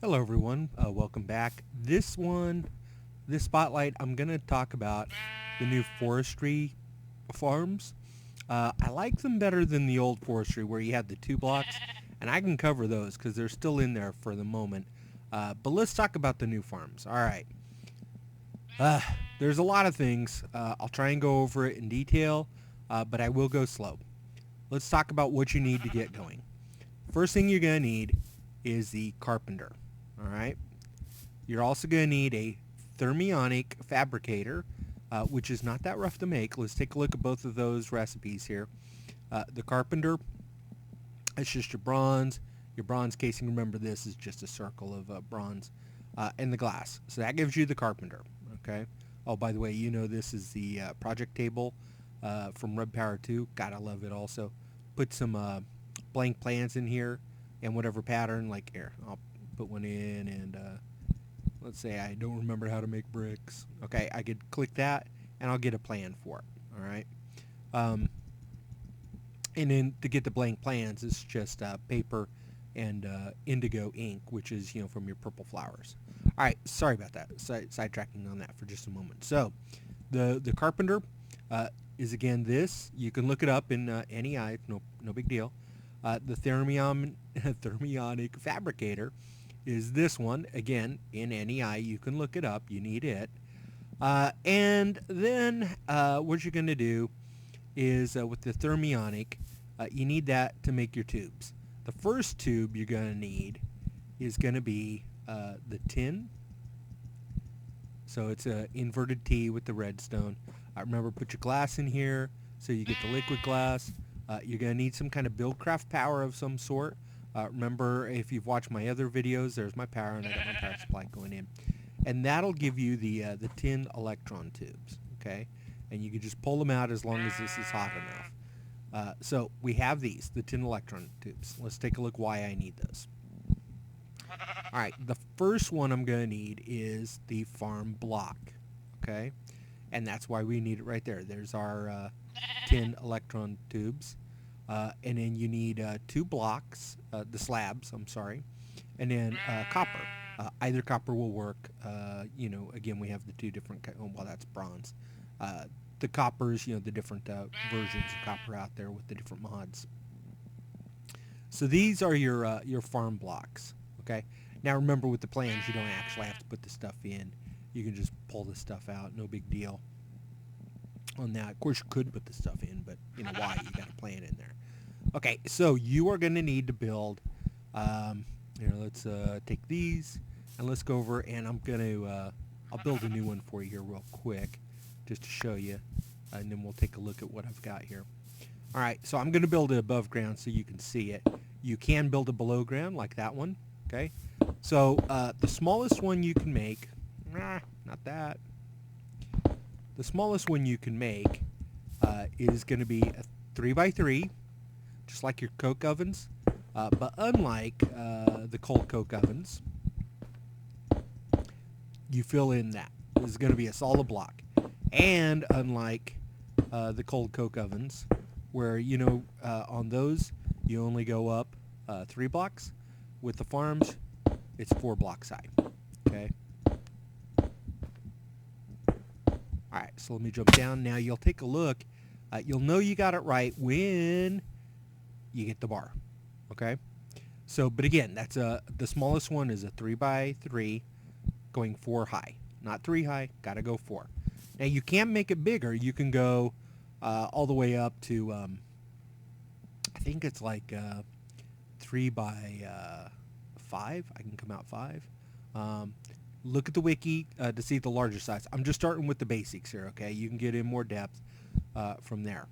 Hello everyone, welcome back. This spotlight, I'm going to talk about the new forestry farms. I like them better than the old forestry where you had the 2 blocks, and I can cover those because they're still in there for the moment. But let's talk about the new farms. All right. Uh, there's a lot of things. I'll try and go over it in detail, but I will go slow. Let's talk about what you need to get going. First thing you're going to need is the carpenter. All right. You're also going to need a thermionic fabricator, which is not that rough to make. Let's take a look at both of those recipes here. The carpenter, it's just your bronze. Your bronze casing, remember this is just a circle of bronze. And the glass. So that gives you the carpenter. Okay. Oh, by the way, you know this is the project table from Red Power 2. God, I love it also. Put some blank plans in here and whatever pattern. Like here, I'll put one in and let's say I don't remember how to make bricks. Okay, I could click that and I'll get a plan for it. All right. Um, and then to get the blank plans, it's just paper and indigo ink, which is from your purple flowers. All right, sorry about that. Sidetracking on that for just a moment. So, the carpenter is again this. You can look it up in NEI. No big deal. The thermionic fabricator is this one again in NEI. You can look it up. You need it. And then what you're going to do is with the thermionic, you need that to make your tubes. The first tube you're going to need is going to be the tin. So it's an inverted T with the redstone. Remember, put your glass in here so you get the liquid glass. You're going to need some kind of Buildcraft power of some sort. Remember, if you've watched my other videos, there's my power, and I got my power supply going in. And that'll give you the tin electron tubes, okay? And you can just pull them out as long as this is hot enough. So we have these, the tin electron tubes. Let's take a look why I need those. All right, the first one I'm going to need is the farm block, okay? And that's why we need it right there. There's our tin electron tubes. And then you need 2 blocks, the slabs, I'm sorry, and then copper. Either copper will work. Again, we have the 2 different, well, that's bronze. The coppers, the different versions of copper out there with the different mods. So these are your farm blocks, okay? Now remember, with the plans, you don't actually have to put the stuff in. You can just pull the stuff out, no big deal on that. Of course, you could put the stuff in, but why? You got a plan in there. Okay, so you are going to need to build. Let's take these and let's go over, and I'm going to I'll build a new one for you here real quick, just to show you, and then we'll take a look at what I've got here. All right, so I'm going to build it above ground so you can see it. You can build it below ground like that one. Okay, so the smallest one you can make, not that. The smallest one you can make is going to be a 3x3, just like your coke ovens, but unlike the cold coke ovens, you fill in that. This is going to be a solid block. And unlike the cold coke ovens, where, on those, you only go up 3 blocks, with the farms, it's 4 blocks high. Okay? Alright, so let me jump down. Now you'll take a look. You'll know you got it right when you get the bar. Okay? So, but again, that's the smallest one is a 3x3 going 4 high. Not 3 high, gotta go 4. Now you can make it bigger. You can go all the way up to, I think it's like 3x5. I can come out 5. Look at the wiki to see the larger size. I'm just starting with the basics here, okay? You can get in more depth from there.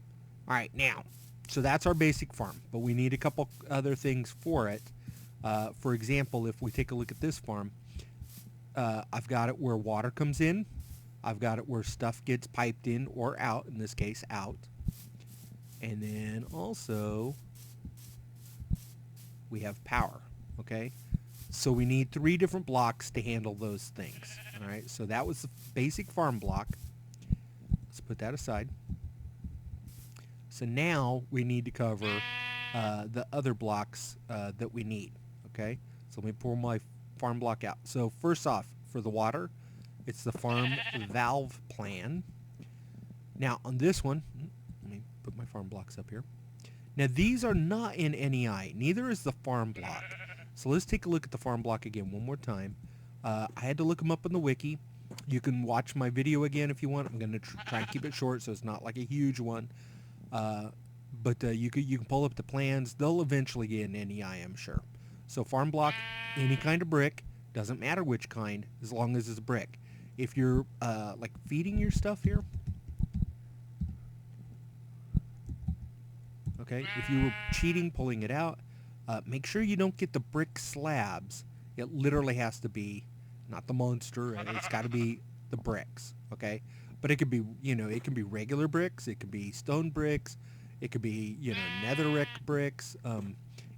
All right, now, so that's our basic farm, but we need a couple other things for it. For example, if we take a look at this farm, I've got it where water comes in. I've got it where stuff gets piped in or out, in this case, out. And then also, we have power, okay? So we need 3 different blocks to handle those things. All right, so that was the basic farm block. Let's put that aside. So now we need to cover the other blocks that we need. Okay, so let me pour my farm block out. So first off, for the water, it's the farm valve plan. Now on this one, let me put my farm blocks up here. Now these are not in NEI, neither is the farm block. So let's take a look at the farm block again one more time. I had to look them up on the wiki. You can watch my video again if you want. I'm going to try and keep it short so it's not like a huge one. But you can pull up the plans. They'll eventually get an NEI, I'm sure. So farm block, any kind of brick, doesn't matter which kind, as long as it's brick. If you're like feeding your stuff here, okay, if you were cheating, pulling it out, make sure you don't get the brick slabs. It literally has to be, not the monster, it's got to be the bricks, okay? But it could be, it can be regular bricks, it could be stone bricks, it could be, netherrack bricks.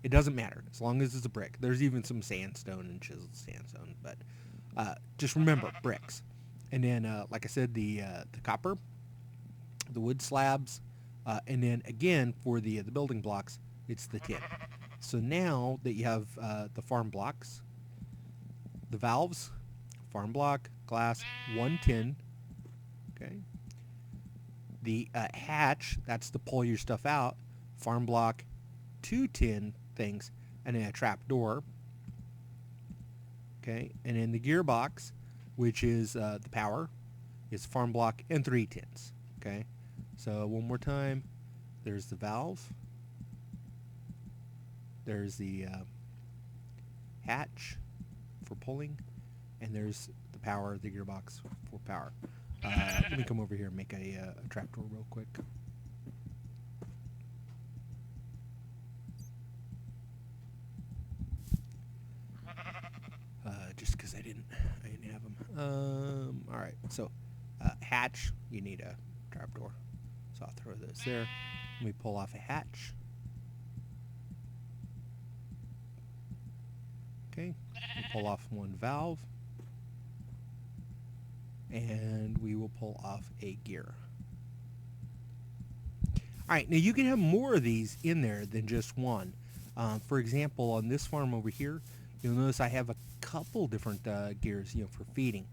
It doesn't matter, as long as it's a brick. There's even some sandstone and chiseled sandstone, but just remember, bricks. And then, like I said, the copper, the wood slabs, and then again, for the building blocks, it's the tin. So now that you have the farm blocks, the valves, farm block, glass, 1 tin, okay. The hatch, that's to pull your stuff out, farm block, 2 tin things, and then a trap door, okay. And then the gearbox, which is the power, is farm block and 3 tins, okay. So one more time, there's the valve, there's the hatch for pulling, and there's the power, the gearbox for power. Let me come over here and make a trapdoor real quick. Just because I didn't have them. All right, so hatch, you need a trapdoor, so I'll throw this there. Let me pull off a hatch. Okay, we'll pull off one valve, and we will pull off a gear. Alright, now you can have more of these in there than just one. For example, on this farm over here, you'll notice I have a couple different gears, for feeding.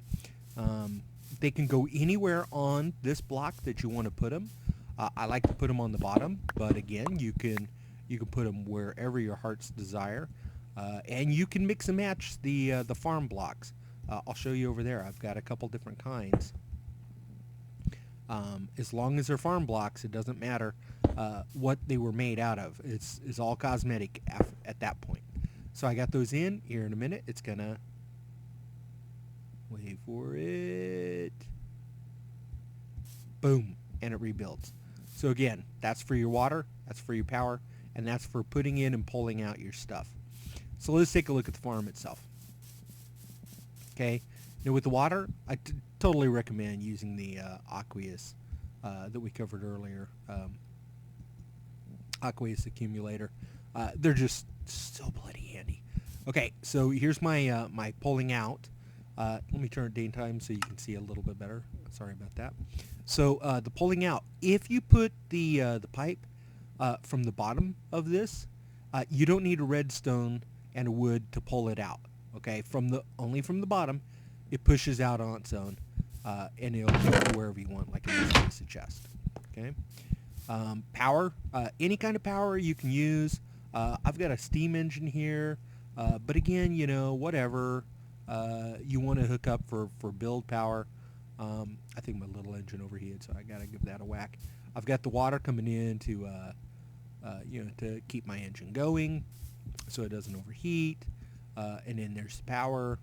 They can go anywhere on this block that you want to put them. I like to put them on the bottom, but again, you can put them wherever your heart's desire. And you can mix and match the farm blocks. I'll show you over there. I've got a couple different kinds. As long as they're farm blocks, it doesn't matter what they were made out of. It's all cosmetic at that point. So I got those in here in a minute. It's gonna wait for it. Boom, and it rebuilds. So again, that's for your water, that's for your power, and that's for putting in and pulling out your stuff. So let's take a look at the farm itself. Okay, now with the water, I totally recommend using the aqueous that we covered earlier. Aqueous accumulator. They're just so bloody handy. Okay, so here's my my pulling out. Let me turn it daytime so you can see a little bit better. Sorry about that. So the pulling out. If you put the pipe from the bottom of this, you don't need a redstone and a wood to pull it out. Okay, only from the bottom, it pushes out on its own, and it'll go wherever you want, like in this case, a chest. Okay, power, any kind of power you can use. I've got a steam engine here, but again, whatever you want to hook up for build power. I think my little engine overheated, so I gotta give that a whack. I've got the water coming in to to keep my engine going, so it doesn't overheat. And then there's power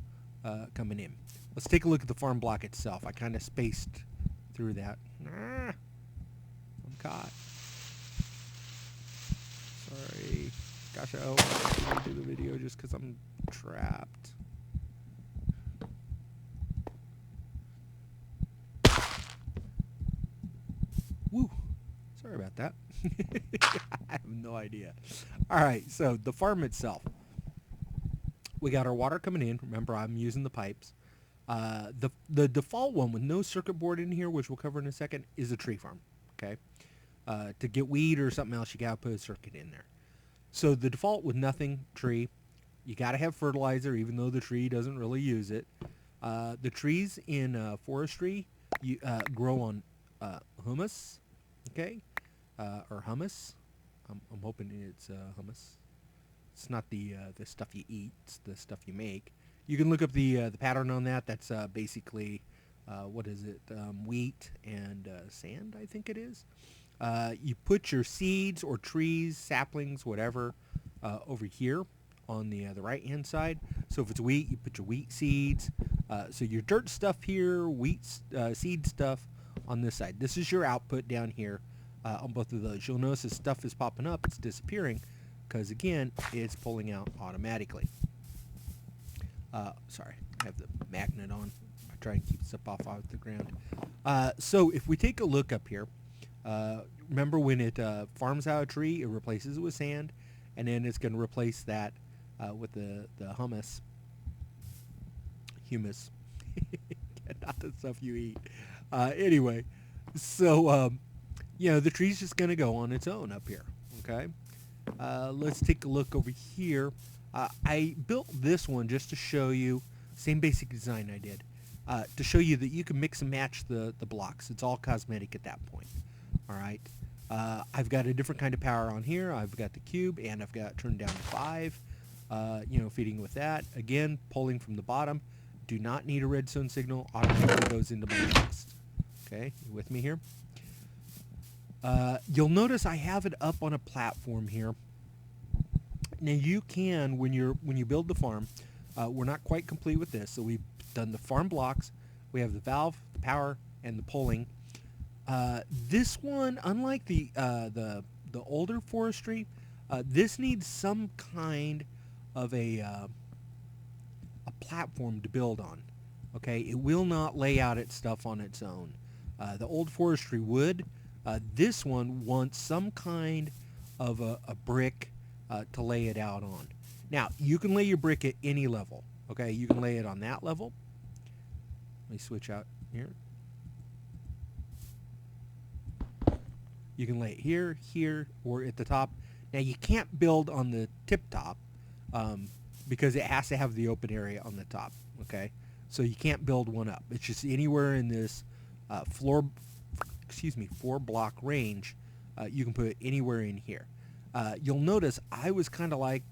coming in. Let's take a look at the farm block itself. I kind of spaced through that. I'm caught. Sorry. Gosh, I hope I can do the video just because I'm trapped. Woo. Sorry about that. I have no idea. All right, so the farm itself. We got our water coming in. Remember, I'm using the pipes. The default one with no circuit board in here, which we'll cover in a second, is a tree farm. Okay, to get weed or something else, you gotta put a circuit in there. So the default with nothing, tree, You got to have fertilizer, even though the tree doesn't really use it. The trees in forestry grow on humus, okay, or hummus. I'm hoping it's hummus. It's not the stuff you eat; it's the stuff you make. You can look up the pattern on that. That's basically what is it? Wheat and sand, I think it is. You put your seeds or trees, saplings, whatever, over here on the right hand side. So if it's wheat, you put your wheat seeds. So your dirt stuff here, wheat seed stuff on this side. This is your output down here on both of those. You'll notice as stuff is popping up, it's disappearing because again, it's pulling out automatically. Sorry, I have the magnet on. I try and keep stuff off the ground. So if we take a look up here, remember when it farms out a tree, it replaces it with sand, and then it's going to replace that with the humus. Not the stuff you eat. Anyway, so the tree's just going to go on its own up here. Okay, let's take a look over here. I built this one just to show you, same basic design I did, to show you that you can mix and match the blocks. It's all cosmetic at that point. All right. I've got a different kind of power on here. I've got the cube, and I've got turned down to 5. Feeding with that. Again, pulling from the bottom. Do not need a redstone signal. Automatically goes into my next. Okay, you with me here? You'll notice I have it up on a platform here. Now you can, when you build the farm, we're not quite complete with this. So we've done the farm blocks. We have the valve, the power, and the pulling. This one, unlike the older forestry, this needs some kind of a platform to build on. Okay, it will not lay out its stuff on its own. The old forestry would. This one wants some kind of a brick to lay it out on. Now, you can lay your brick at any level. Okay, you can lay it on that level. Let me switch out here. You can lay it here, here, or at the top. Now, you can't build on the tip top because it has to have the open area on the top. Okay, so you can't build one up. It's just anywhere in this 4 block range. You can put it anywhere in here. You'll notice I was kind of like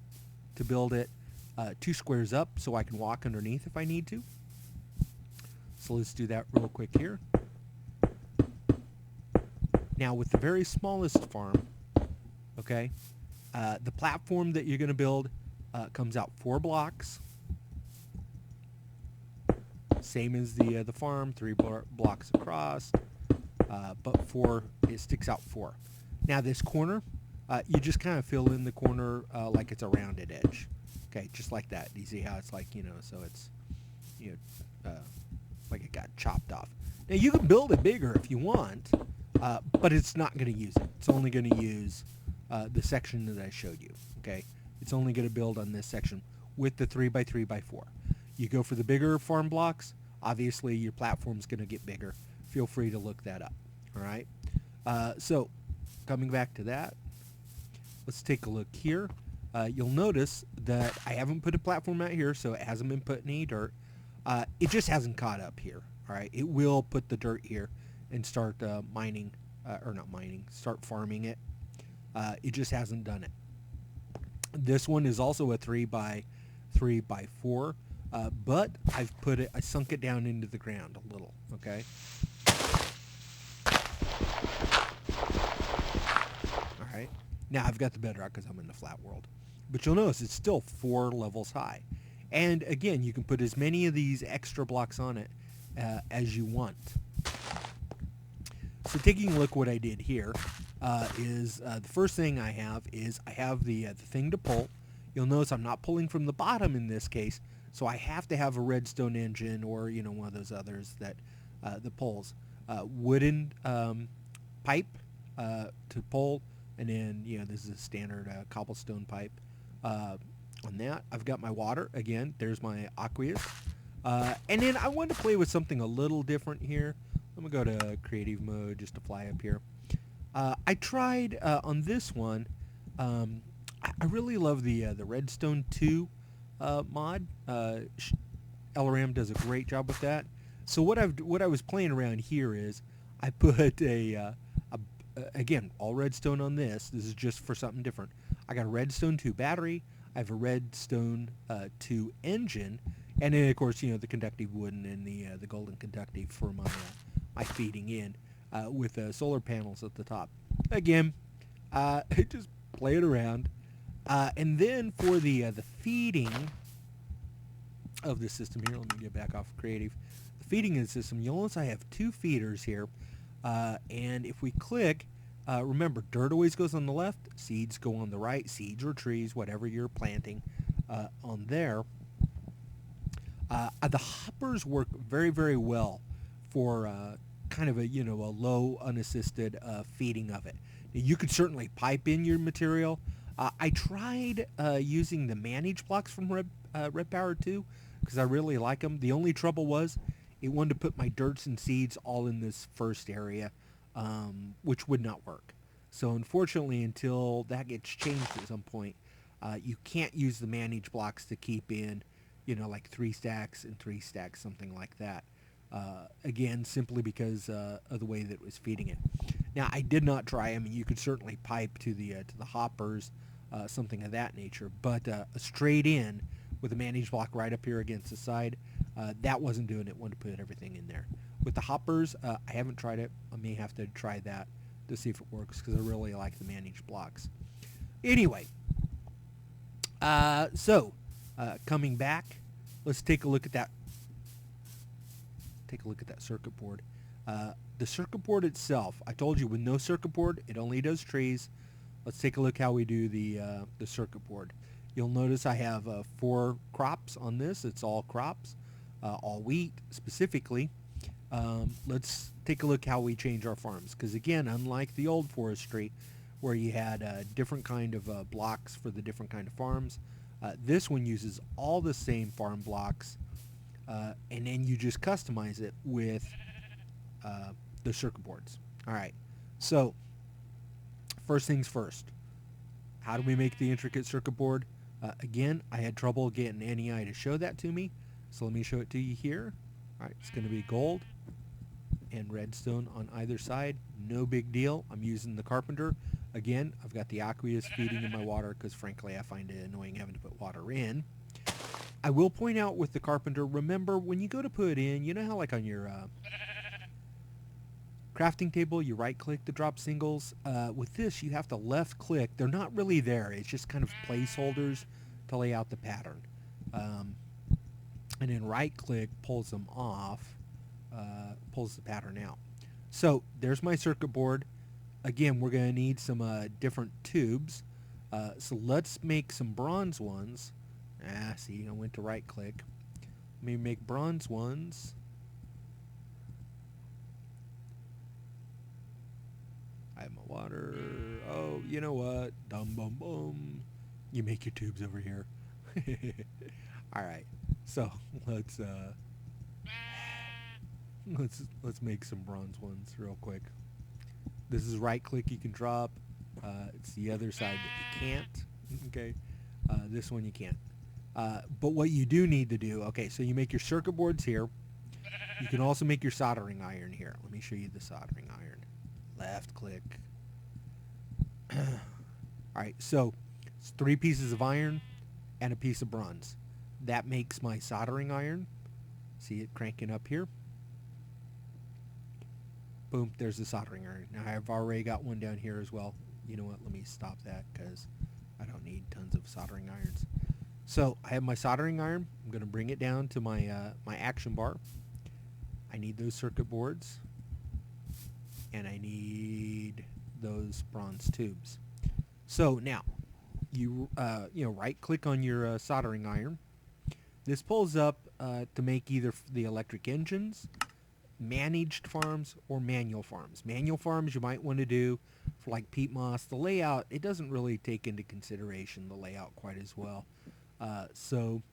to build it 2 squares up so I can walk underneath if I need to. So let's do that real quick here. Now with the very smallest farm, okay, the platform that you're going to build comes out 4 blocks. Same as the farm, 3 blocks across, but 4, it sticks out 4. Now this corner, you just kind of fill in the corner like it's a rounded edge. Okay, just like that. You see how it's like, so it's, like it got chopped off. Now you can build it bigger if you want, but it's not going to use it. It's only going to use the section that I showed you. Okay, it's only going to build on this section with the 3x3x4. You go for the bigger farm blocks, obviously your platform's going to get bigger. Feel free to look that up. All right. So coming back to that, let's take a look here. You'll notice that I haven't put a platform out here, so it hasn't been put in any dirt. It just hasn't caught up here. All right. It will put the dirt here and start start farming it. It just hasn't done it. This one is also a 3x3x4, but I sunk it down into the ground a little. Okay. All right. Now I've got the bedrock because I'm in the flat world, but you'll notice it's still 4 levels high. And again, you can put as many of these extra blocks on it as you want. So taking a look what I did here is the first thing I have the thing to pull. You'll notice I'm not pulling from the bottom in this case, so I have to have a redstone engine or one of those others that pulls. Wooden pipe to pull, and then this is a standard cobblestone pipe. On that, I've got my water again. There's my aqueous, and then I wanted to play with something a little different here. I'm gonna go to creative mode just to fly up here. I tried on this one. I really love the redstone 2 mod. LRM does a great job with that. So what I was playing around here is I put again, all redstone on this. This is just for something different. I got a redstone 2 battery. I have a redstone 2 engine, and then of course the conductive wooden and the golden conductive for my feeding in with solar panels at the top. Again, just play it around, and then for the feeding of the system here, let me get back off creative. The feeding of the system, you'll notice I have 2 feeders here, and if we click, remember, dirt always goes on the left, seeds go on the right, seeds or trees, whatever you're planting on there. The hoppers work very, very well for kind of a low unassisted feeding of it. Now, you could certainly pipe in your material. I tried using the manage blocks from Red Power 2 because I really like them. The only trouble was it wanted to put my dirts and seeds all in this first area, which would not work. So unfortunately, until that gets changed at some point, you can't use the manage blocks to keep in, like 3 stacks and 3 stacks, something like that. Again, simply because of the way that it was feeding it. Now, I did not try. I mean, you could certainly pipe to the hoppers, something of that nature, but straight in with a manage block right up here against the side, that wasn't doing it. Wanted to put everything in there. With the hoppers, I haven't tried it. I may have to try that to see if it works because I really like the manage blocks. Anyway, so coming back, let's take a look at that. Take a look at that circuit board. The circuit board itself, I told you with no circuit board, it only does trees. Let's take a look how we do the circuit board. You'll notice I have 4 crops on this. It's all crops, all wheat specifically. Let's take a look how we change our farms. Because again, unlike the old forestry, where you had different kind of blocks for the different kind of farms, this one uses all the same farm blocks, and then you just customize it with the circuit boards. All right. So first things first. How do we make the intricate circuit board? Again, I had trouble getting NEI to show that to me, so let me show it to you here. All right, it's going to be gold and redstone on either side. No big deal. I'm using the carpenter. Again, I've got the aqueous feeding in my water because, frankly, I find it annoying having to put water in. I will point out with the carpenter, remember, when you go to put in, you know how like on your crafting table, you right-click to drop singles. With this, you have to left-click. They're not really there. It's just kind of placeholders to lay out the pattern. And then right-click pulls them off, pulls the pattern out. So there's my circuit board. Again, we're going to need some different tubes. So let's make some bronze ones. See, I went to right-click. Let me make bronze ones. I have my water. Oh, you know what? Dum bum bum. You make your tubes over here. All right. So let's make some bronze ones real quick. This is right click you can drop. It's the other side that you can't. Okay. This one you can't. But what you do need to do. Okay. So you make your circuit boards here. You can also make your soldering iron here. Let me show you the soldering iron. Left click. All right, so it's 3 pieces of iron and a piece of bronze. That makes my soldering iron. See it cranking up here. Boom, there's the soldering iron. Now I've already got one down here as well. You know what, let me stop that because I don't need tons of soldering irons. So I have my soldering iron. I'm going to bring it down to my my action bar. I need those circuit boards. And I need those bronze tubes. So now, you right click on your soldering iron. This pulls up to make either the electric engines, managed farms, or manual farms. Manual farms you might want to do for like peat moss. The layout, it doesn't really take into consideration the layout quite as well. So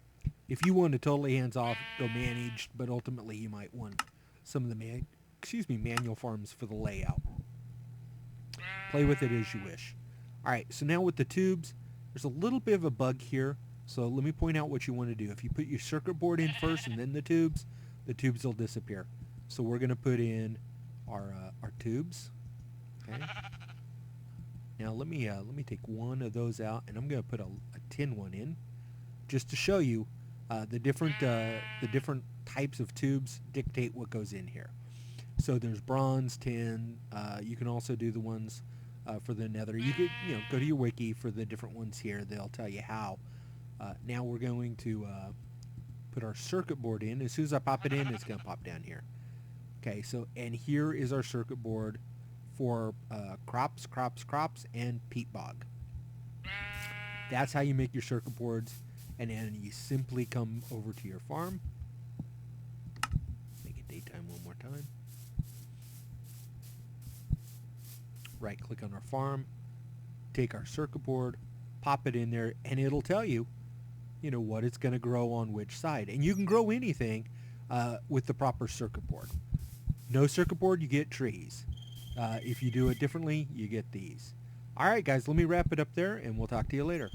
if you want to totally hands off, go managed, but ultimately you might want some of the manual farms for the layout. Play with it as you wish. All right, so now with the tubes, there's a little bit of a bug here. So let me point out what you want to do. If you put your circuit board in first and then the tubes will disappear. So we're going to put in our tubes. Okay. Now let me take one of those out, and I'm going to put a tin one in, just to show you the different types of tubes dictate what goes in here. So there's bronze, tin. You can also do the ones for the nether. You could go to your wiki for the different ones here. They'll tell you how. Now we're going to put our circuit board in. As soon as I pop it in, it's going to pop down here. Okay, so and here is our circuit board for crops, and peat bog. That's how you make your circuit boards, and then you simply come over to your farm. Make it daytime one more time. Right click on our farm, take our circuit board, pop it in there, and it'll tell you, what it's going to grow on which side. And you can grow anything with the proper circuit board. No circuit board, you get trees. If you do it differently, you get these. All right, guys, let me wrap it up there, and we'll talk to you later.